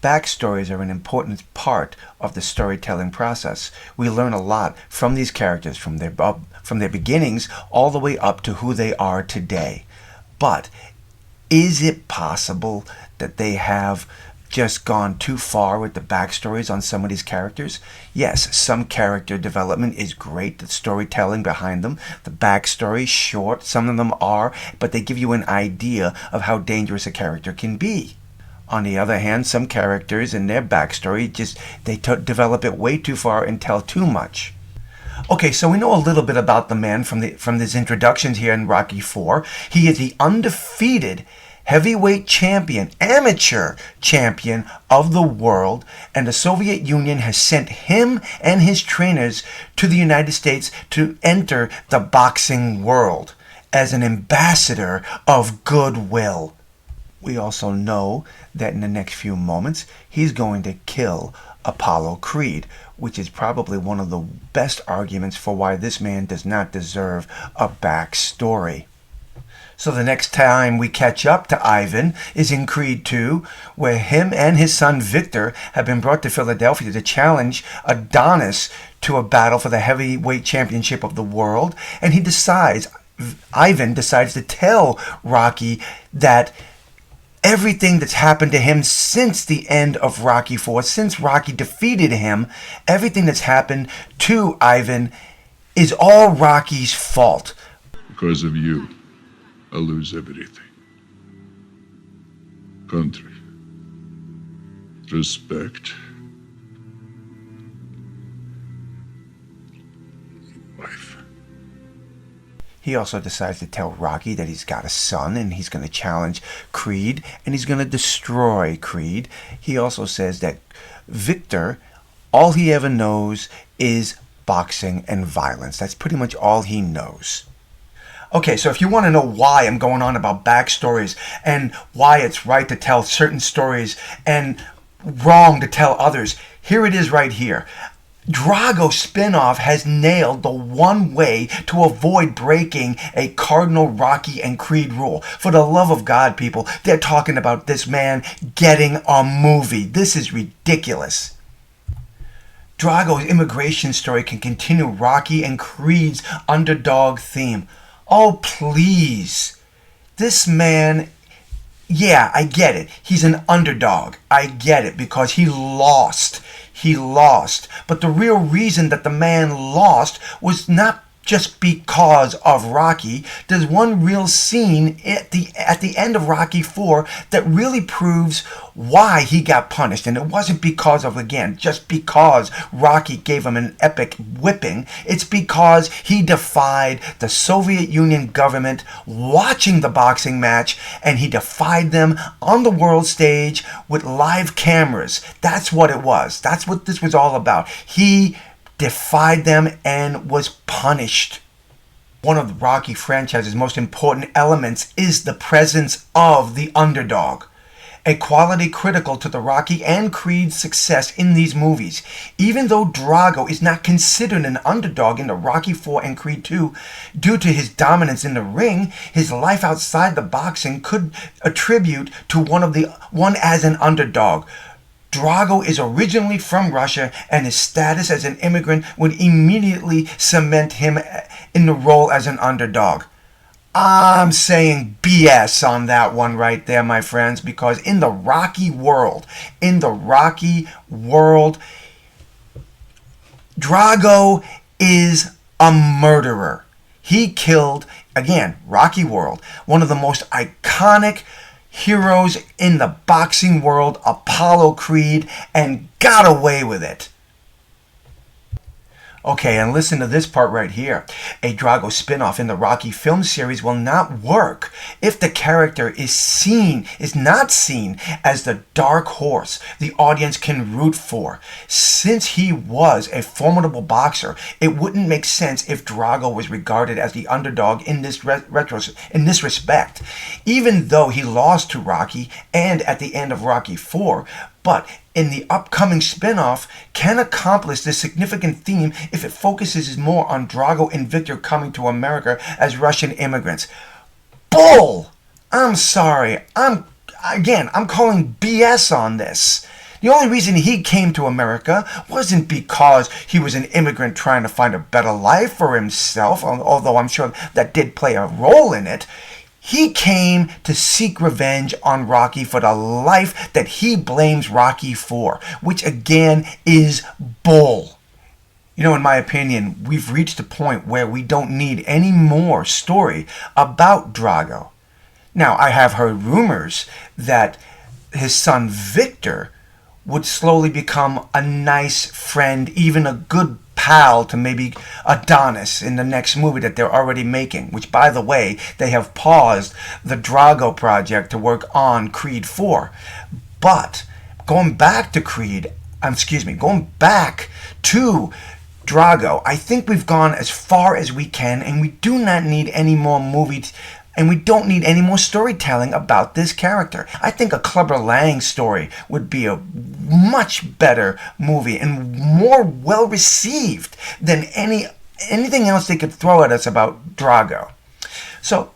Backstories are an important part of the storytelling process. We learn a lot from these characters, from their beginnings all the way up to who they are today. But is it possible that they have just gone too far with the backstories on some of these characters? Yes, some character development is great, the storytelling behind them, the backstory short, some of them are, but they give you an idea of how dangerous a character can be. On the other hand, some characters and their backstory they develop it way too far and tell too much. Okay, so we know a little bit about the man from these introductions here in Rocky IV. He is the undefeated heavyweight champion, amateur champion of the world, and the Soviet Union has sent him and his trainers to the United States to enter the boxing world as an ambassador of goodwill. We also know that in the next few moments, he's going to kill Apollo Creed, which is probably one of the best arguments for why this man does not deserve a backstory. So the next time we catch up to Ivan is in Creed 2, where him and his son Victor have been brought to Philadelphia to challenge Adonis to a battle for the heavyweight championship of the world. And Ivan decides to tell Rocky that everything that's happened to him since the end of Rocky IV, since Rocky defeated him, everything that's happened to Ivan is all Rocky's fault. Because of you, I lose everything. Country, respect, wife. He also decides to tell Rocky that he's got a son and he's going to challenge Creed and he's going to destroy Creed. He also says that Victor, all he ever knows is boxing and violence. That's pretty much all he knows. Okay, so if you want to know why I'm going on about backstories and why it's right to tell certain stories and wrong to tell others, here it is right here. Drago spinoff has nailed the one way to avoid breaking a Cardinal, Rocky, and Creed rule. For the love of God, people, they're talking about this man getting a movie. This is ridiculous. Drago's immigration story can continue Rocky and Creed's underdog theme. Oh, please. This man, yeah, I get it. He's an underdog. I get it because he lost. He lost. But the real reason that the man lost was not just because of Rocky. There's one real scene at the end of Rocky IV that really proves why he got punished. And it wasn't because of, again, just because Rocky gave him an epic whipping. It's because he defied the Soviet Union government watching the boxing match, and he defied them on the world stage with live cameras. That's what it was. That's what this was all about. He defied them and was punished. One of the Rocky franchise's most important elements is the presence of the underdog, a quality critical to the Rocky and Creed success in these movies. Even though Drago is not considered an underdog in the Rocky IV and Creed II due to his dominance in the ring, his life outside the boxing could attribute to one as an underdog. Drago is originally from Russia, and his status as an immigrant would immediately cement him in the role as an underdog. I'm saying BS on that one right there, my friends, because in the Rocky world, Drago is a murderer. He killed, again, Rocky world, one of the most iconic heroes in the boxing world, Apollo Creed, and got away with it. Okay, and listen to this part right here. A Drago spin-off in the Rocky film series will not work if the character is not seen as the dark horse the audience can root for. Since he was a formidable boxer, it wouldn't make sense if Drago was regarded as the underdog in this respect. Even though he lost to Rocky and at the end of Rocky IV, but in the upcoming spin-off can accomplish this significant theme if it focuses more on Drago and Victor coming to America as Russian immigrants. Bull! I'm sorry. I'm calling BS on this. The only reason he came to America wasn't because he was an immigrant trying to find a better life for himself, although I'm sure that did play a role in it. He came to seek revenge on Rocky for the life that he blames Rocky for, which again is bull. You know, in my opinion, we've reached a point where we don't need any more story about Drago. Now, I have heard rumors that his son Victor would slowly become a nice friend, even a good pal to maybe Adonis in the next movie that they're already making, which, by the way, they have paused the Drago project to work on Creed 4. But going back to going back to Drago, I think we've gone as far as we can, and we do not need any more movies, and we don't need any more storytelling about this character. I think a Clubber Lang story would be a much better movie and more well received than anything else they could throw at us about Drago. So,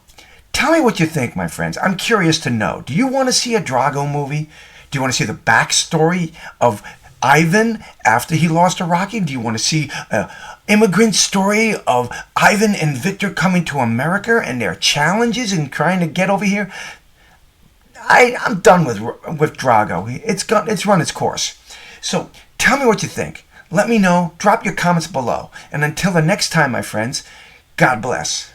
tell me what you think, my friends. I'm curious to know. Do you want to see a Drago movie? Do you want to see the backstory of Ivan after he lost to Rocky? Do you want to see an immigrant story of Ivan and Victor coming to America and their challenges and trying to get over here? I'm done with Drago. It's run its course. So tell me what you think. Let me know. Drop your comments below. And until the next time, my friends, God bless.